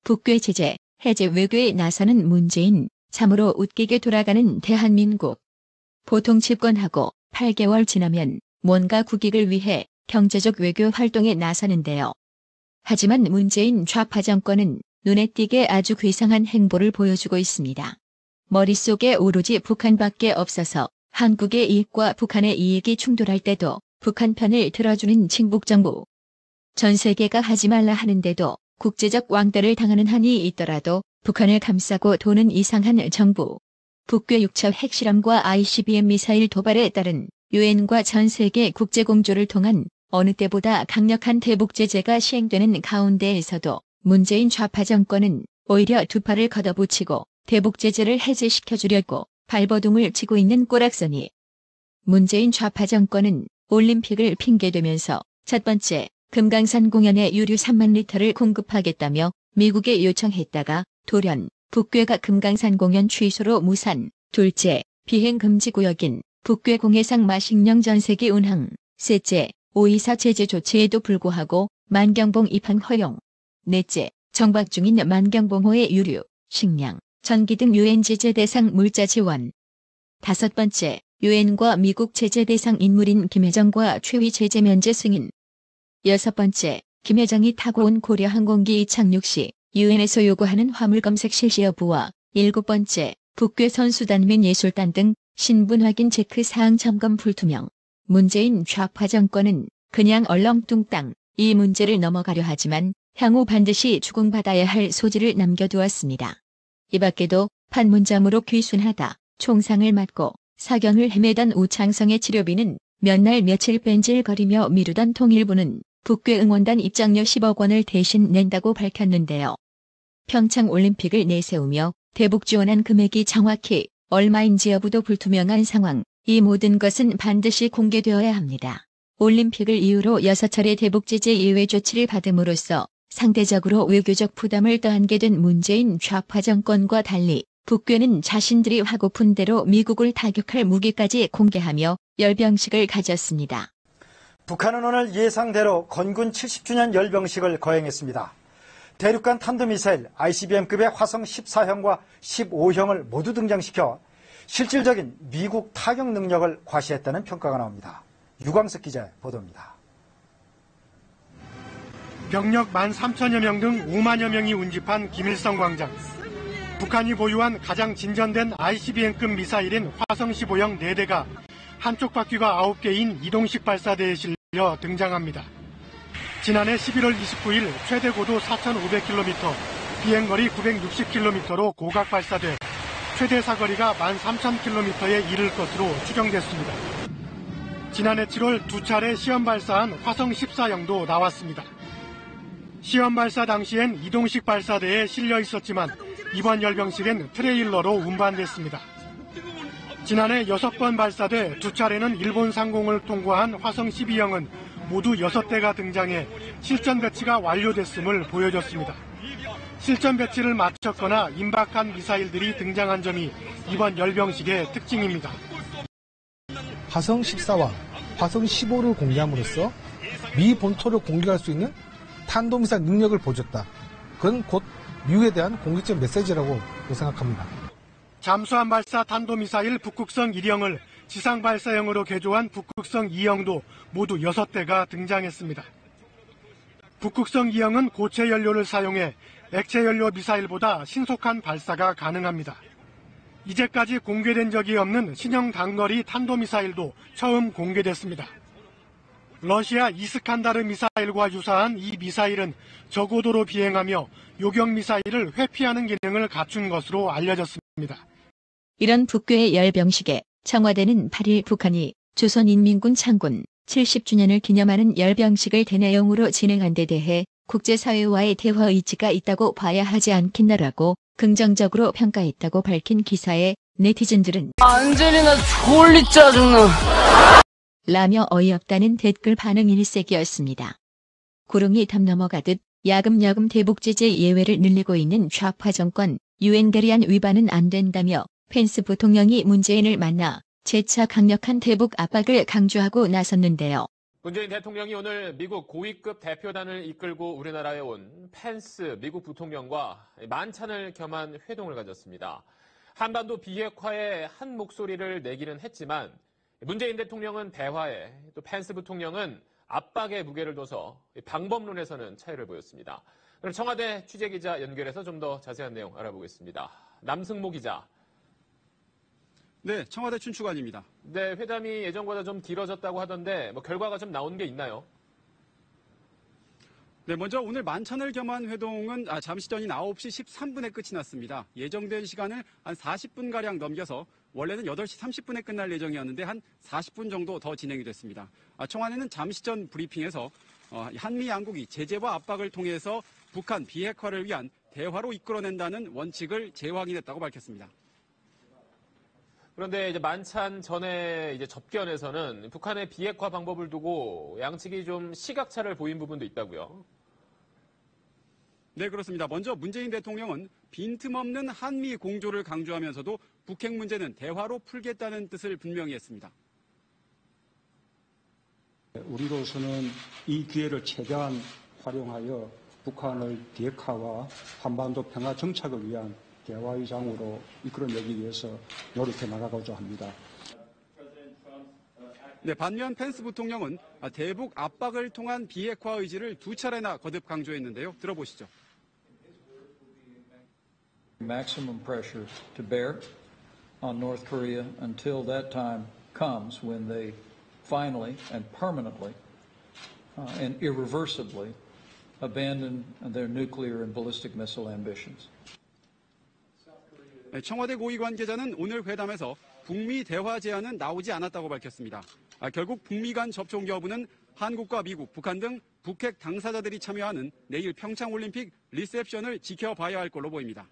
북괴 제재, 해제 외교에 나서는 문재인, 참으로 웃기게 돌아가는 대한민국. 보통 집권하고 8개월 지나면 뭔가 국익을 위해 경제적 외교 활동에 나서는데요. 하지만 문재인 좌파 정권은 눈에 띄게 아주 괴상한 행보를 보여주고 있습니다. 머릿속에 오로지 북한밖에 없어서 한국의 이익과 북한의 이익이 충돌할 때도 북한 편을 들어주는 친북정부. 전 세계가 하지 말라 하는데도 국제적 왕따를 당하는 한이 있더라도 북한을 감싸고 도는 이상한 정부. 북괴 6차 핵실험과 ICBM 미사일 도발에 따른 유엔과 전 세계 국제공조를 통한 어느 때보다 강력한 대북 제재가 시행되는 가운데에서도 문재인 좌파 정권은 오히려 두 팔을 걷어붙이고 대북 제재를 해제시켜주려고 발버둥을 치고 있는 꼬락서니. 문재인 좌파 정권은 올림픽을 핑계대면서 첫 번째, 금강산 공연에 유류 3만 리터를 공급하겠다며 미국에 요청했다가 돌연 북괴가 금강산 공연 취소로 무산, 둘째, 비행금지구역인 북괴 공해상 마식령 전세기 운항, 셋째, 524 제재 조치에도 불구하고 만경봉 입항 허용, 넷째, 정박 중인 만경봉호의 유류, 식량, 전기 등 유엔 제재 대상 물자 지원. 다섯 번째, 유엔과 미국 제재 대상 인물인 김여정과 최위 제재 면제 승인. 여섯 번째, 김여정이 타고 온 고려 항공기 착륙 시 유엔에서 요구하는 화물 검색 실시 여부와 일곱 번째, 북괴 선수단 및 예술단 등 신분 확인 체크 사항 점검 불투명. 문재인 좌파 정권은 그냥 얼렁뚱땅 이 문제를 넘어가려 하지만 향후 반드시 추궁받아야 할 소지를 남겨두었습니다. 이 밖에도 판문점으로 귀순하다 총상을 맞고 사경을 헤매던 우창성의 치료비는 몇 날 며칠 뺀질거리며 미루던 통일부는 북괴 응원단 입장료 10억 원을 대신 낸다고 밝혔는데요. 평창 올림픽을 내세우며 대북 지원한 금액이 정확히 얼마인지 여부도 불투명한 상황, 이 모든 것은 반드시 공개되어야 합니다. 올림픽을 이유로 6차례 대북 제재 예외 조치를 받음으로써 상대적으로 외교적 부담을 더하게 된 문재인 좌파 정권과 달리 북괴는 자신들이 하고픈 대로 미국을 타격할 무기까지 공개하며 열병식을 가졌습니다. 북한은 오늘 예상대로 건군 70주년 열병식을 거행했습니다. 대륙간 탄도미사일 ICBM급의 화성 14형과 15형을 모두 등장시켜 실질적인 미국 타격 능력을 과시했다는 평가가 나옵니다. 유광석 기자의 보도입니다. 병력 13,000여 명 등 5만여 명이 운집한 김일성 광장. 북한이 보유한 가장 진전된 ICBM급 미사일인 화성 15형 4대가 한쪽 바퀴가 9개인 이동식 발사대에 실려 등장합니다. 지난해 11월 29일 최대 고도 4,500km, 비행거리 960km로 고각 발사돼 최대 사거리가 13,000km에 이를 것으로 추정됐습니다. 지난해 7월 두 차례 시험 발사한 화성 14형도 나왔습니다. 시험 발사 당시엔 이동식 발사대에 실려 있었지만 이번 열병식엔 트레일러로 운반됐습니다. 지난해 6번 발사돼 두 차례는 일본 상공을 통과한 화성 12형은 모두 6대가 등장해 실전 배치가 완료됐음을 보여줬습니다. 실전 배치를 마쳤거나 임박한 미사일들이 등장한 점이 이번 열병식의 특징입니다. 화성 14와 화성 15를 공개함으로써 미 본토를 공격할 수 있는 탄도미사일 능력을 보여줬다. 그건 곧 미국에 대한 공격적 메시지라고 생각합니다. 잠수함 발사 탄도미사일 북극성 1형을 지상 발사형으로 개조한 북극성 2형도 모두 6대가 등장했습니다. 북극성 2형은 고체 연료를 사용해 액체 연료 미사일보다 신속한 발사가 가능합니다. 이제까지 공개된 적이 없는 신형 단거리 탄도미사일도 처음 공개됐습니다. 러시아 이스칸다르 미사일과 유사한 이 미사일은 저고도로 비행하며 요격 미사일을 회피하는 기능을 갖춘 것으로 알려졌습니다. 이런 북괴의 열병식에 청와대는 8일 북한이 조선인민군 창군 70주년을 기념하는 열병식을 대내용으로 진행한 데 대해 국제사회와의 대화 의지가 있다고 봐야 하지 않겠나라고 긍정적으로 평가했다고 밝힌 기사에 네티즌들은 안젤리나 졸리 짜증나 라며 어이없다는 댓글 반응 일색이었습니다. 구릉이 담 넘어가듯 야금야금 대북 제재 예외를 늘리고 있는 좌파 정권, 유엔 결의안 위반은 안 된다며 펜스 부통령이 문재인을 만나 재차 강력한 대북 압박을 강조하고 나섰는데요. 문재인 대통령이 오늘 미국 고위급 대표단을 이끌고 우리나라에 온 펜스 미국 부통령과 만찬을 겸한 회동을 가졌습니다. 한반도 비핵화에 한 목소리를 내기는 했지만 문재인 대통령은 대화에, 또 펜스 부통령은 압박에 무게를 둬서 방법론에서는 차이를 보였습니다. 그럼 청와대 취재기자 연결해서 좀 더 자세한 내용 알아보겠습니다. 남승모 기자. 네, 청와대 춘추관입니다. 네, 회담이 예정보다 좀 길어졌다고 하던데 결과가 좀 나온 게 있나요? 네, 먼저 오늘 만찬을 겸한 회동은 잠시 전인 9시 13분에 끝이 났습니다. 예정된 시간을 한 40분가량 넘겨서 원래는 8시 30분에 끝날 예정이었는데 한 40분 정도 더 진행이 됐습니다. 청와대는 잠시 전 브리핑에서 한미 양국이 제재와 압박을 통해서 북한 비핵화를 위한 대화로 이끌어낸다는 원칙을 재확인했다고 밝혔습니다. 그런데 이제 만찬 전에 이제 접견에서는 북한의 비핵화 방법을 두고 양측이 좀 시각차를 보인 부분도 있다고요. 네, 그렇습니다. 먼저 문재인 대통령은 빈틈없는 한미 공조를 강조하면서도 북핵 문제는 대화로 풀겠다는 뜻을 분명히 했습니다. 우리로서는 이 기회를 최대한 활용하여 북한을 비핵화와 한반도 평화 정착을 위한 대화의 장으로 이끌어내기 위해서 노력해 나가고자 합니다. 네, 반면 펜스 부통령은 대북 압박을 통한 비핵화 의지를 2차례나 거듭 강조했는데요. 들어보시죠. Maximum pressure to bear on North Korea until that time comes when they finally and permanently and irreversibly abandon their nuclear and ballistic missile ambitions. 청와대 고위 관계자는 오늘 회담에서 북미 대화 제안은 나오지 않았다고 밝혔습니다. 결국 북미 간 접촉 여부는 한국과 미국, 북한 등 북핵 당사자들이 참여하는 내일 평창올림픽 리셉션을 지켜봐야 할 걸로 보입니다.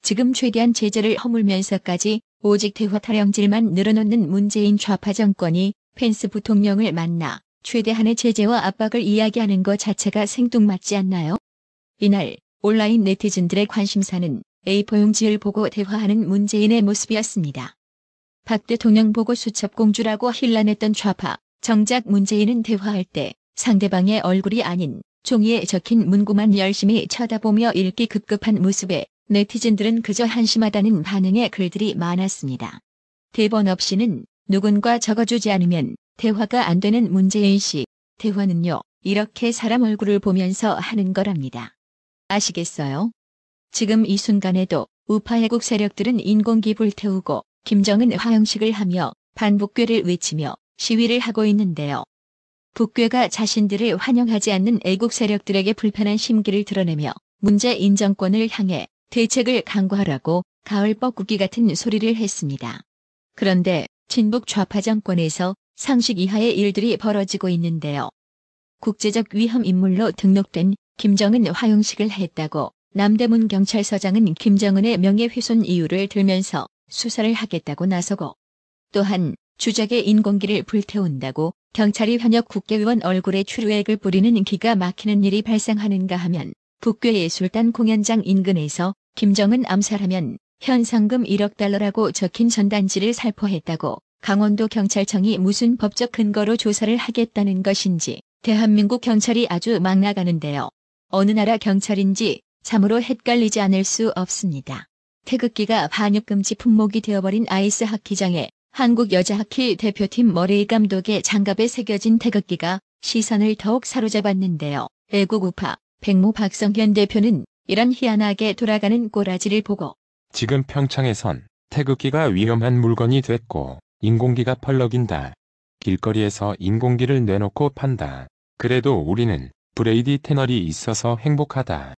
지금 최대한 제재를 허물면서까지 오직 대화 타령질만 늘어놓는 문재인 좌파 정권이 펜스 부통령을 만나 최대한의 제재와 압박을 이야기하는 것 자체가 생뚱맞지 않나요? 이날 온라인 네티즌들의 관심사는 A4 용지를 보고 대화하는 문재인의 모습이었습니다. 박 대통령 보고 수첩공주라고 힐난했던 좌파, 정작 문재인은 대화할 때 상대방의 얼굴이 아닌 종이에 적힌 문구만 열심히 쳐다보며 읽기 급급한 모습에 네티즌들은 그저 한심하다는 반응의 글들이 많았습니다. 대본 없이는 누군가 적어주지 않으면 대화가 안 되는 문재인 씨, 대화는요, 이렇게 사람 얼굴을 보면서 하는 거랍니다. 아시겠어요? 지금 이 순간에도 우파 애국 세력들은 인공기 불태우고 김정은 화형식을 하며 반북괴를 외치며 시위를 하고 있는데요. 북괴가 자신들을 환영하지 않는 애국 세력들에게 불편한 심기를 드러내며 문재인 정권을 향해 대책을 강구하라고 가을 뻐꾸기 같은 소리를 했습니다. 그런데 친북 좌파 정권에서 상식 이하의 일들이 벌어지고 있는데요. 국제적 위험 인물로 등록된 김정은 화형식을 했다고 남대문 경찰서장은 김정은의 명예훼손 이유를 들면서 수사를 하겠다고 나서고, 또한 주적의 인공기를 불태운다고 경찰이 현역 국회의원 얼굴에 추루액을 뿌리는 기가 막히는 일이 발생하는가 하면 북괴예술단 공연장 인근에서 김정은 암살하면 현상금 1억 달러라고 적힌 전단지를 살포했다고 강원도 경찰청이 무슨 법적 근거로 조사를 하겠다는 것인지 대한민국 경찰이 아주 막 나가는데요. 어느 나라 경찰인지 참으로 헷갈리지 않을 수 없습니다. 태극기가 반역금지 품목이 되어버린 아이스 하키장에 한국 여자하키 대표팀 머레이 감독의 장갑에 새겨진 태극기가 시선을 더욱 사로잡았는데요. 애국 우파 백모 박성현 대표는 이런 희한하게 돌아가는 꼬라지를 보고 지금 평창에선 태극기가 위험한 물건이 됐고 인공기가 펄럭인다. 길거리에서 인공기를 내놓고 판다. 그래도 우리는 브레이디 태널이 있어서 행복하다.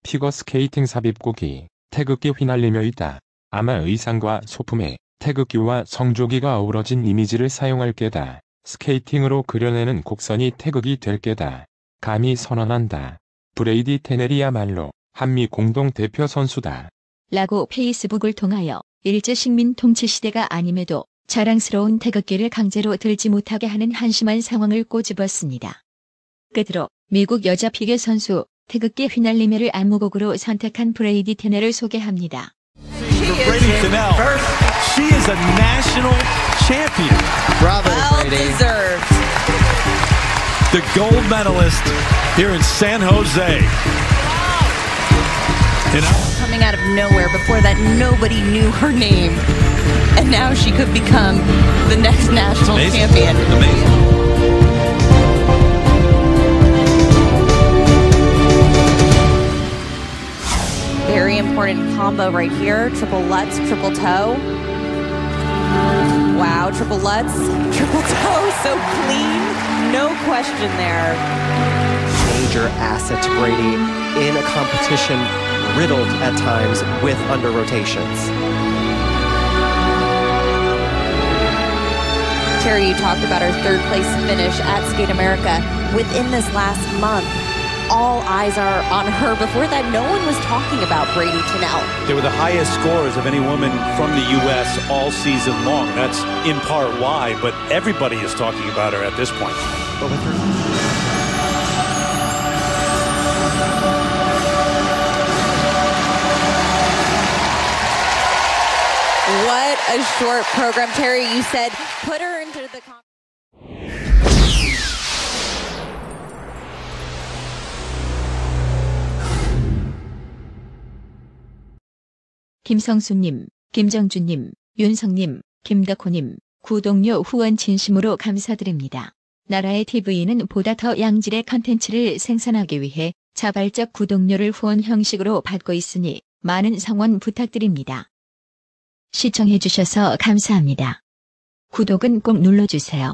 피겨스케이팅 삽입곡이 태극기 휘날리며 있다. 아마 의상과 소품에 태극기와 성조기가 어우러진 이미지를 사용할 게다. 스케이팅으로 그려내는 곡선이 태극이 될 게다. 감히 선언한다. 브레이디 테넬이야말로 한미 공동 대표 선수다. 라고 페이스북을 통하여 일제 식민 통치 시대가 아님에도 자랑스러운 태극기를 강제로 들지 못하게 하는 한심한 상황을 꼬집었습니다. 끝으로 미국 여자 피겨 선수 태극기 휘날리며를 안무곡으로 선택한 브레이디 테넬을 소개합니다. She is a national champion. Bravo, well deserved. the gold medalist here in San Jose. Coming out of nowhere. Before that, nobody knew her name. And now she could become the next national champion. Amazing. Very important combo right here. Triple Lutz, triple toe. Wow, triple Lutz, triple toe, so clean. No question there. Major asset to Brady in a competition riddled at times with under rotations. Terry, you talked about her third place finish at Skate America. Within this last month, all eyes are on her. Before that, no one was talking about Brady Tennell. They were the highest scores of any woman from the U.S. all season long. That's in part why, but everybody is talking about her at this point. But with her... What a short program. Terry, you said put her into the... 김성수님, 김정주님, 윤성님, 김덕호님, 구독료 후원 진심으로 감사드립니다. 나라의 TV는 보다 더 양질의 컨텐츠를 생산하기 위해 자발적 구독료를 후원 형식으로 받고 있으니 많은 성원 부탁드립니다. 시청해주셔서 감사합니다. 구독은 꼭 눌러주세요.